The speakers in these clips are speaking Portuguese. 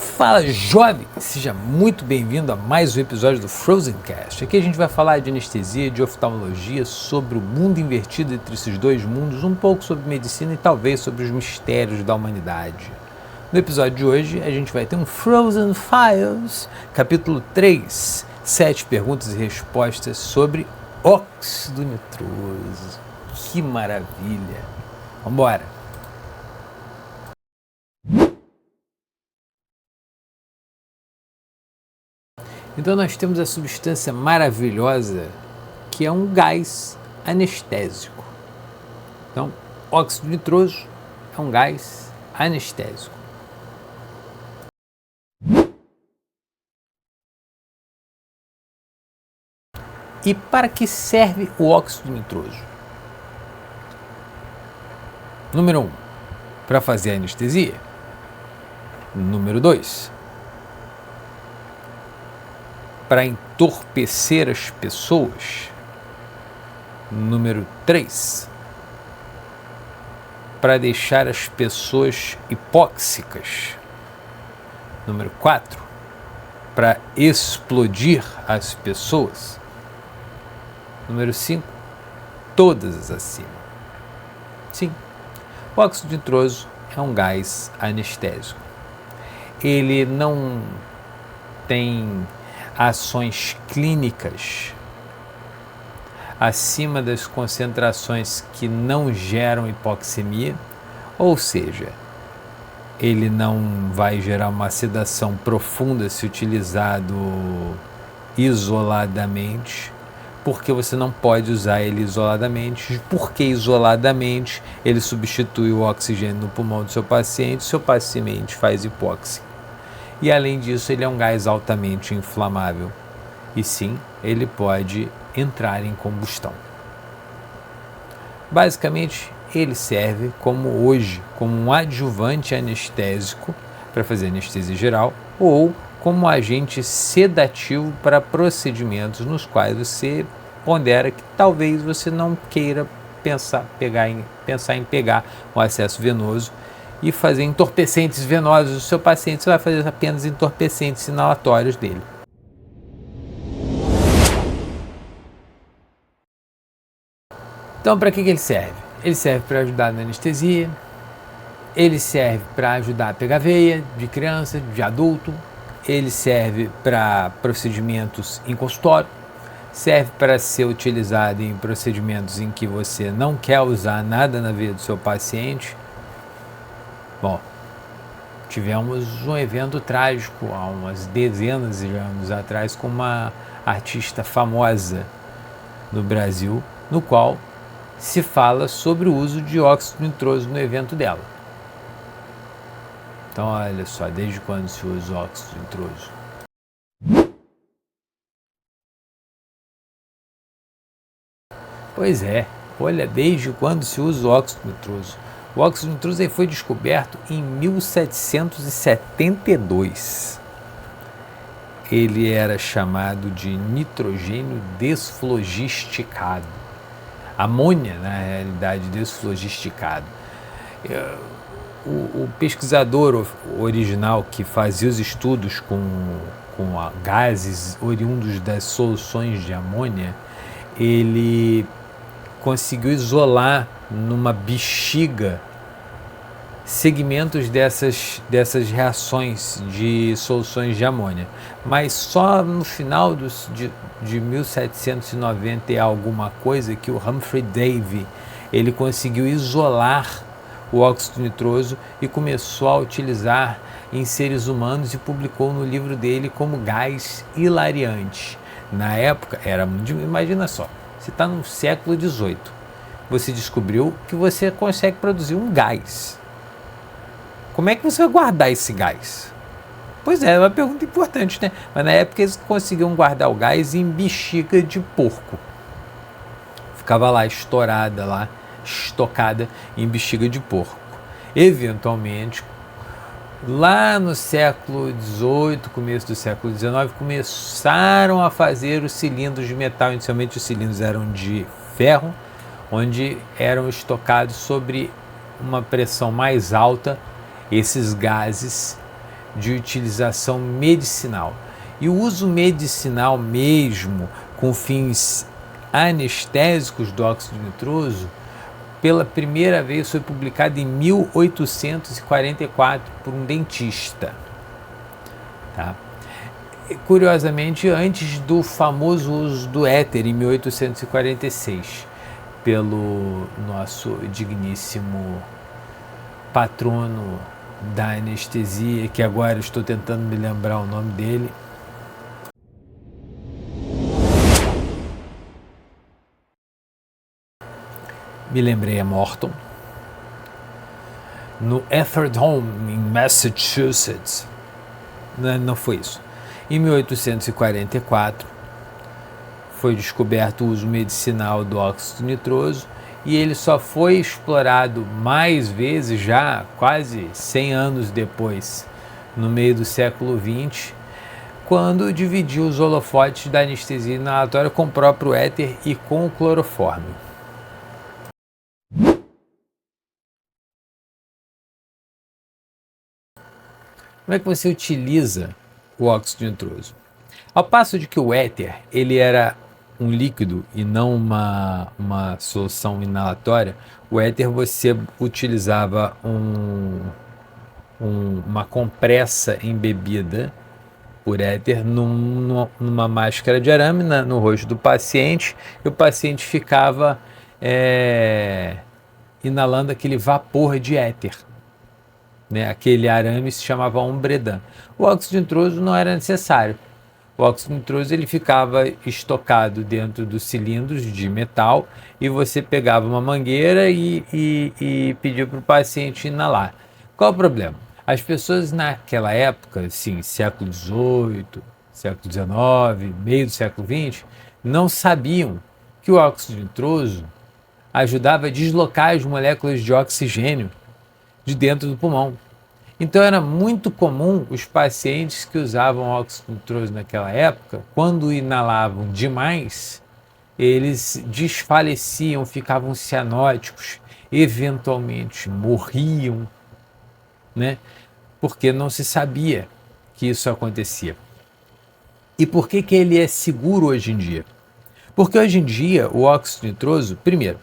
Fala jovem, seja muito bem-vindo a mais um episódio do Frozen Cast. Aqui a gente vai falar de anestesia e de oftalmologia, sobre o mundo invertido entre esses dois mundos, um pouco sobre medicina e talvez sobre os mistérios da humanidade. No episódio de hoje a gente vai ter um Frozen Files, capítulo 3, 7 perguntas e respostas sobre óxido nitroso. Que maravilha! Vambora! Então nós temos a substância maravilhosa que é um gás anestésico. Então, óxido nitroso é um gás anestésico. E para que serve o óxido nitroso? Número 1, para fazer anestesia. Número 2, para entorpecer as pessoas. Número 3, para deixar as pessoas hipóxicas. Número 4, para explodir as pessoas. Número 5, todas as acima. Sim, o óxido nitroso é um gás anestésico. Ele não tem ações clínicas acima das concentrações que não geram hipoxemia, ou seja, ele não vai gerar uma sedação profunda se utilizado isoladamente, porque você não pode usar ele isoladamente, porque isoladamente ele substitui o oxigênio no pulmão do seu paciente faz hipóxia. E além disso, ele é um gás altamente inflamável. E sim, ele pode entrar em combustão. Basicamente, ele serve como um adjuvante anestésico para fazer anestesia geral ou como agente sedativo para procedimentos nos quais você pondera que talvez você não queira pensar em pegar um acesso venoso e fazer entorpecentes venosos do seu paciente. Você vai fazer apenas entorpecentes inalatórios dele. Então, para que ele serve? Ele serve para ajudar na anestesia, ele serve para ajudar a pegar veia de criança, de adulto, ele serve para procedimentos em consultório, serve para ser utilizado em procedimentos em que você não quer usar nada na veia do seu paciente. Bom, tivemos um evento trágico há umas dezenas de anos atrás com uma artista famosa no Brasil, no qual se fala sobre o uso de óxido nitroso no evento dela. Então, olha só, desde quando se usa óxido nitroso? Pois é, olha, desde quando se usa o óxido nitroso? O óxido nitroso foi descoberto em 1772. Ele era chamado de nitrogênio desflogisticado. Amônia, na realidade, desflogisticado. O pesquisador original que fazia os estudos com gases oriundos das soluções de amônia, ele conseguiu isolar numa bexiga segmentos dessas reações de soluções de amônia, mas só no final de 1790 e alguma coisa que o Humphrey Davy ele conseguiu isolar o óxido nitroso e começou a utilizar em seres humanos e publicou no livro dele como gás hilariante. Na época era muito, imagina só, você está no século XVIII, você descobriu que você consegue produzir um gás. Como é que você vai guardar esse gás? Pois é uma pergunta importante, né? Mas na época eles conseguiam guardar o gás em bexiga de porco. Ficava lá estocada em bexiga de porco. Eventualmente, lá no século XVIII, começo do século XIX, começaram a fazer os cilindros de metal. Inicialmente os cilindros eram de ferro, onde eram estocados sobre uma pressão mais alta esses gases de utilização medicinal. E o uso medicinal mesmo, com fins anestésicos do óxido nitroso, pela primeira vez foi publicado em 1844 por um dentista. Tá? Curiosamente, antes do famoso uso do éter, em 1846, pelo nosso digníssimo patrono da anestesia, que agora estou tentando me lembrar o nome dele. Me lembrei, é Morton, no Atherton, em Massachusetts. Não foi isso. Em 1844, foi descoberto o uso medicinal do óxido nitroso e ele só foi explorado mais vezes, já quase 100 anos depois, no meio do século XX, quando dividiu os holofotes da anestesia inalatória com o próprio éter e com o clorofórmio. Como é que você utiliza o óxido nitroso? Ao passo de que o éter ele era um líquido e não uma solução inalatória, o éter você utilizava uma compressa embebida por éter numa máscara de arame no rosto do paciente, e o paciente ficava inalando aquele vapor de éter. Né? Aquele arame se chamava ombredan. O óxido nitroso não era necessário. O óxido nitroso ele ficava estocado dentro dos cilindros de metal e você pegava uma mangueira e pedia para o paciente inalar. Qual o problema? As pessoas naquela época, assim, século XVIII, século XIX, meio do século XX, não sabiam que o óxido nitroso ajudava a deslocar as moléculas de oxigênio de dentro do pulmão. Então era muito comum os pacientes que usavam óxido nitroso naquela época, quando inalavam demais, eles desfaleciam, ficavam cianóticos, eventualmente morriam, né? Porque não se sabia que isso acontecia. E por que ele é seguro hoje em dia? Porque hoje em dia o óxido nitroso, primeiro,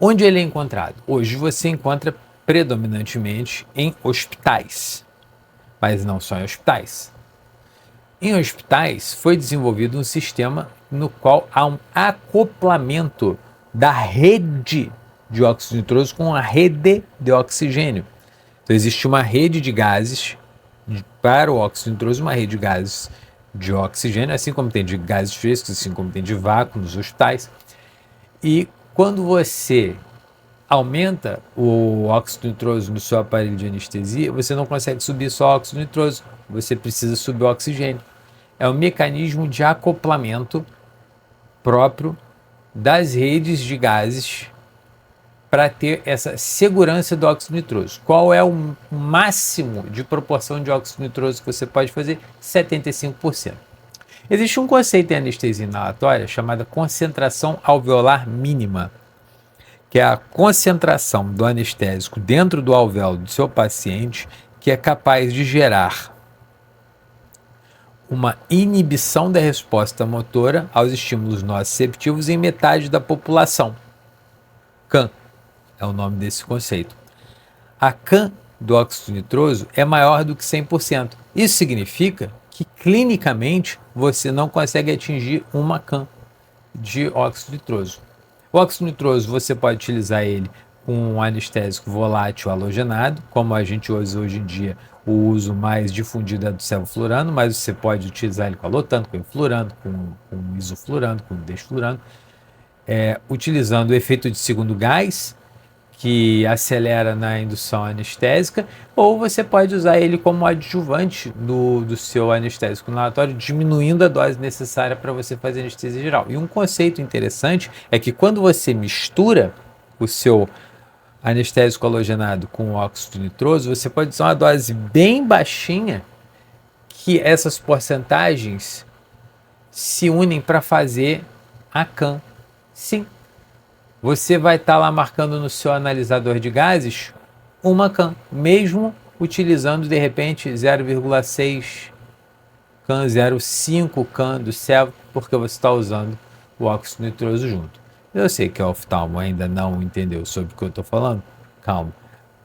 onde ele é encontrado? Hoje você encontra predominantemente em hospitais, mas não só em hospitais. Em hospitais foi desenvolvido um sistema no qual há um acoplamento da rede de óxido nitroso com a rede de oxigênio. Então existe uma rede de gases para o óxido nitroso, uma rede de gases de oxigênio, assim como tem de gases frescos, assim como tem de vácuo nos hospitais. E quando você aumenta o óxido nitroso no seu aparelho de anestesia, você não consegue subir só o óxido nitroso, você precisa subir o oxigênio. É um mecanismo de acoplamento próprio das redes de gases para ter essa segurança do óxido nitroso. Qual é o máximo de proporção de óxido nitroso que você pode fazer? 75%. Existe um conceito em anestesia inalatória chamado concentração alveolar mínima, que é a concentração do anestésico dentro do alvéolo do seu paciente, que é capaz de gerar uma inibição da resposta motora aos estímulos nociceptivos em metade da população. CAN é o nome desse conceito. A CAN do óxido nitroso é maior do que 100%. Isso significa que clinicamente você não consegue atingir uma CAN de óxido nitroso. O óxido nitroso você pode utilizar ele com um anestésico volátil halogenado, como a gente usa hoje em dia. O uso mais difundido é do sevoflurano, mas você pode utilizar ele com alotano, com enflurano, com isoflurano, com desflurano, utilizando o efeito de segundo gás, que acelera na indução anestésica, ou você pode usar ele como adjuvante do seu anestésico inalatório, diminuindo a dose necessária para você fazer anestesia geral. E um conceito interessante é que quando você mistura o seu anestésico halogenado com óxido nitroso, você pode usar uma dose bem baixinha, que essas porcentagens se unem para fazer a CAN. Sim. Você vai estar lá marcando no seu analisador de gases uma CAN, mesmo utilizando de repente 0,6 can, 0,5 can do céu, porque você está usando o óxido nitroso junto. Eu sei que o oftalmo ainda não entendeu sobre o que eu estou falando. Calma.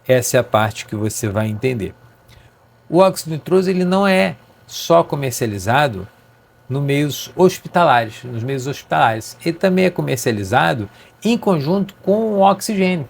Essa é a parte que você vai entender. O óxido nitroso ele não é só comercializado nos meios hospitalares. Ele também é comercializado em conjunto com o oxigênio.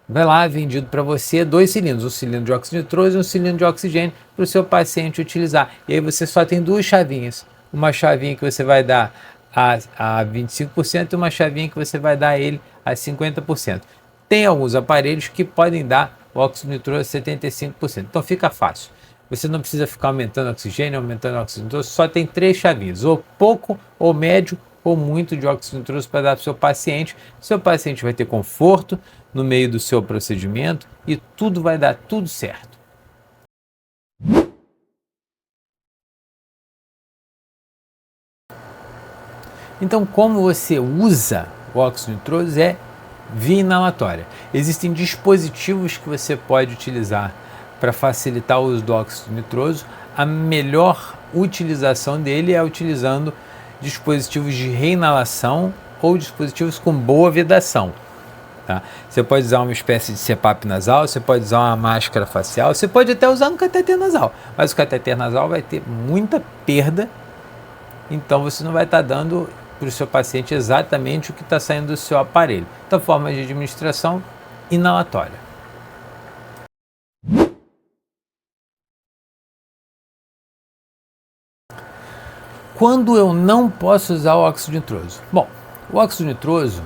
Vai lá, vendido para você 2 cilindros, um cilindro de óxido nitroso e um cilindro de oxigênio para o seu paciente utilizar. E aí você só tem 2 chavinhas. Uma chavinha que você vai dar a 25% e uma chavinha que você vai dar a ele a 50%. Tem alguns aparelhos que podem dar o óxido nitroso a 75%. Então fica fácil. Você não precisa ficar aumentando oxigênio, aumentando óxido nitroso, só tem 3 chavinhas, ou pouco, ou médio, ou muito de óxido nitroso para dar para o seu paciente. Seu paciente vai ter conforto no meio do seu procedimento e tudo vai dar tudo certo. Então, como você usa o óxido nitroso é via inalatória. Existem dispositivos que você pode utilizar para facilitar o uso do óxido nitroso. A melhor utilização dele é utilizando dispositivos de reinalação ou dispositivos com boa vedação. Tá? Você pode usar uma espécie de CPAP nasal, você pode usar uma máscara facial, você pode até usar no cateter nasal, mas o cateter nasal vai ter muita perda, então você não vai estar dando para o seu paciente exatamente o que está saindo do seu aparelho. Então, forma de administração inalatória. Quando eu não posso usar o óxido nitroso? Bom, o óxido nitroso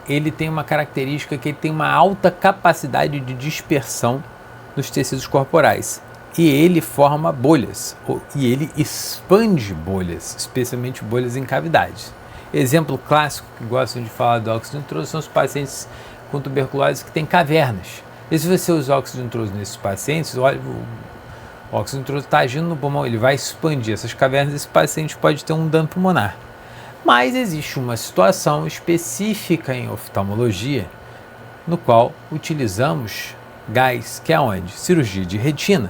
ele tem uma característica que ele tem uma alta capacidade de dispersão nos tecidos corporais e ele forma bolhas e ele expande bolhas, especialmente bolhas em cavidades. Exemplo clássico que gostam de falar do óxido nitroso são os pacientes com tuberculose que têm cavernas. E se você usar óxido nitroso nesses pacientes, olha, o óxido nitroso está agindo no pulmão, ele vai expandir essas cavernas e esse paciente pode ter um dano pulmonar. Mas existe uma situação específica em oftalmologia no qual utilizamos gás, que é onde? Cirurgia de retina.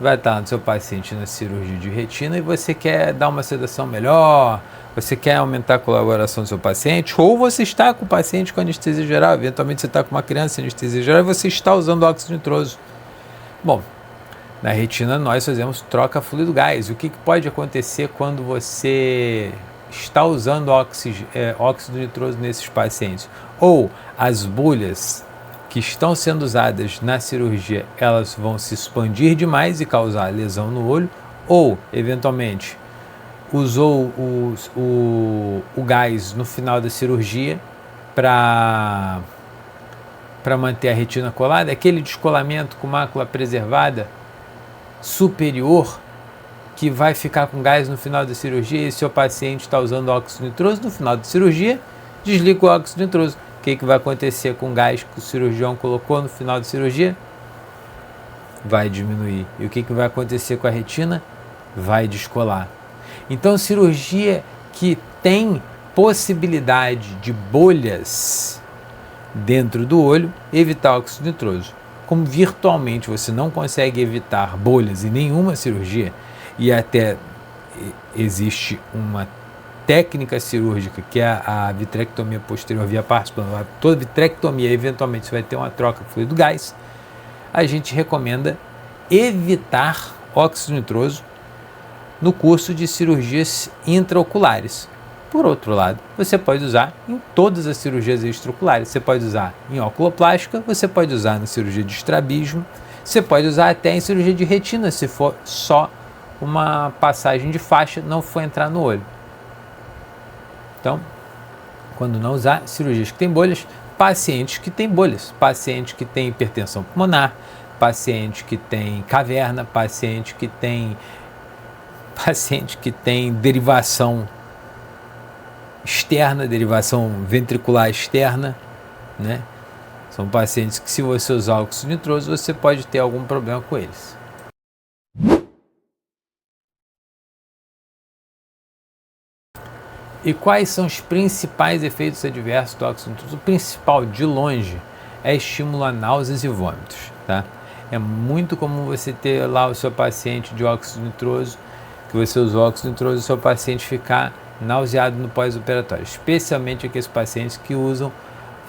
Vai estar no seu paciente na cirurgia de retina e você quer dar uma sedação melhor, você quer aumentar a colaboração do seu paciente, ou você está com o paciente com anestesia geral, eventualmente você está com uma criança em anestesia geral e você está usando óxido nitroso. Bom, na retina nós fazemos troca fluido-gás. O que pode acontecer quando você está usando óxido nitroso nesses pacientes? Ou as bolhas que estão sendo usadas na cirurgia, elas vão se expandir demais e causar lesão no olho, ou, eventualmente, usou o gás no final da cirurgia para manter a retina colada, aquele descolamento com mácula preservada superior que vai ficar com gás no final da cirurgia e seu paciente está usando óxido nitroso, no final da cirurgia, desliga o óxido nitroso. O que vai acontecer com o gás que o cirurgião colocou no final da cirurgia? Vai diminuir. E o que vai acontecer com a retina? Vai descolar. Então, cirurgia que tem possibilidade de bolhas dentro do olho, evitar óxido nitroso. Como virtualmente você não consegue evitar bolhas em nenhuma cirurgia, e até existe uma técnica cirúrgica que é a vitrectomia posterior via parcial, toda vitrectomia eventualmente você vai ter uma troca fluido-gás, a gente recomenda evitar óxido nitroso no curso de cirurgias intraoculares. Por outro lado, você pode usar em todas as cirurgias extraoculares. Você pode usar em oculoplástica, você pode usar na cirurgia de estrabismo, você pode usar até em cirurgia de retina, se for só uma passagem de faixa, não for entrar no olho. Então, quando não usar, cirurgias que têm bolhas, pacientes que têm bolhas, paciente que tem hipertensão pulmonar, paciente que tem caverna, paciente que tem derivação externa, derivação ventricular externa, né? São pacientes que, se você usar óxido nitroso, você pode ter algum problema com eles. E quais são os principais efeitos adversos do óxido nitroso? O principal, de longe, é estímulo a náuseas e vômitos, tá? É muito comum você ter lá o seu paciente de óxido nitroso, que você usa óxido nitroso e o seu paciente ficar nauseado no pós-operatório, especialmente aqueles pacientes que usam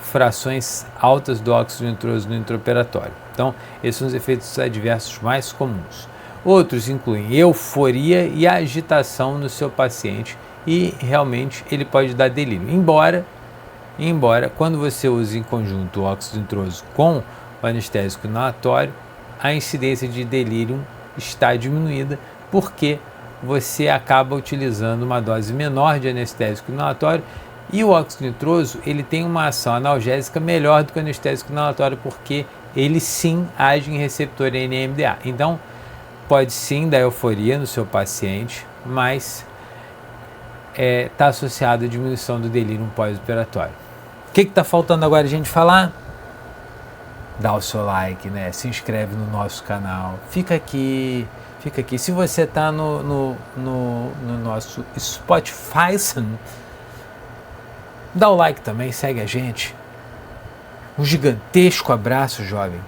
frações altas do óxido nitroso no intraoperatório. Então, esses são os efeitos adversos mais comuns. Outros incluem euforia e agitação no seu paciente e realmente ele pode dar delírio. Embora quando você usa em conjunto o óxido nitroso com o anestésico inalatório, a incidência de delírio está diminuída porque você acaba utilizando uma dose menor de anestésico inalatório e o óxido nitroso ele tem uma ação analgésica melhor do que o anestésico inalatório porque ele sim age em receptor NMDA. Então, pode sim dar euforia no seu paciente, mas está associado à diminuição do delírio pós-operatório. O que está faltando agora a gente falar? Dá o seu like, né? Se inscreve no nosso canal. Fica aqui. Se você está no nosso Spotify, dá o like também, segue a gente. Um gigantesco abraço, jovem.